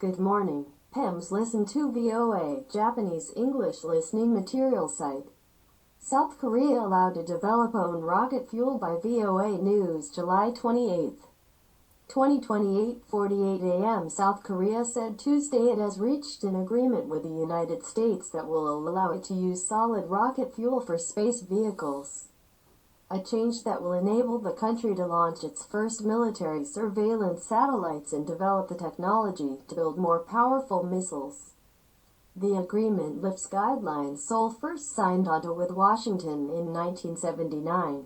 Good morning. PEMS listen to VOA, Japanese English listening material site. South Korea allowed to develop own rocket fuel by VOA News, July 28, 2028, 48 a.m. South Korea said Tuesday it has reached an agreement with the United States that will allow it to use solid rocket fuel for space vehicles. A change that will enable the country to launch its first military surveillance satellites and develop the technology to build more powerful missiles. The agreement lifts guidelines Seoul first signed onto with Washington in 1979.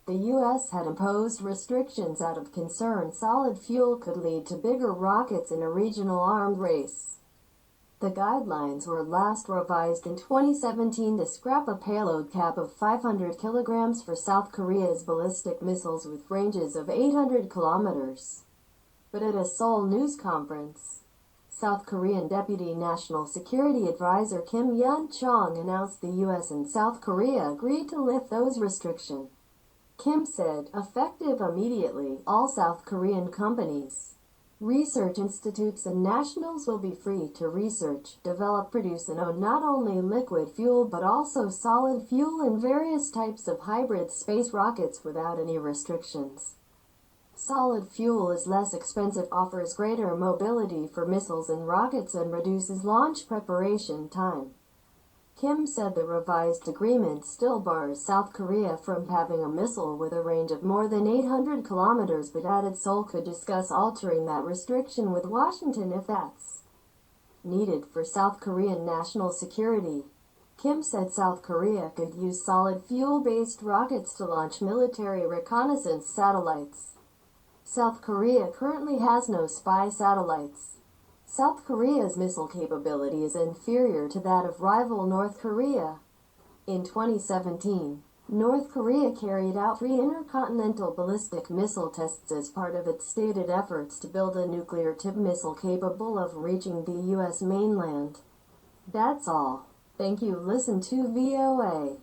The U.S. had imposed restrictions out of concern solid fuel could lead to bigger rockets in a regional arms race. The guidelines were last revised in 2017 to scrap a payload cap of 500 kilograms for South Korea's ballistic missiles with ranges of 800 kilometers. But at a Seoul news conference, South Korean Deputy National Security Advisor Hyun-chong announced the U.S. and South Korea agreed to lift those restrictions. Kim said, effective immediately, all South Korean companies, research institutes and nationals will be free to research, develop, produce and own not only liquid fuel but also solid fuel and various types of hybrid space rockets without any restrictions. Solid fuel is less expensive, offers greater mobility for missiles and rockets and reduces launch preparation time. Kim said the revised agreement still bars South Korea from having a missile with a range of more than 800 kilometers but added Seoul could discuss altering that restriction with Washington if that's needed for South Korean national security. Kim said South Korea could use solid fuel-based rockets to launch military reconnaissance satellites. South Korea currently has no spy satellites. South Korea's missile capability is inferior to that of rival North Korea. In 2017, North Korea carried out 3 intercontinental ballistic missile tests as part of its stated efforts to build a nuclear-tipped missile capable of reaching the U.S. mainland. That's all. Thank you. Listen to VOA.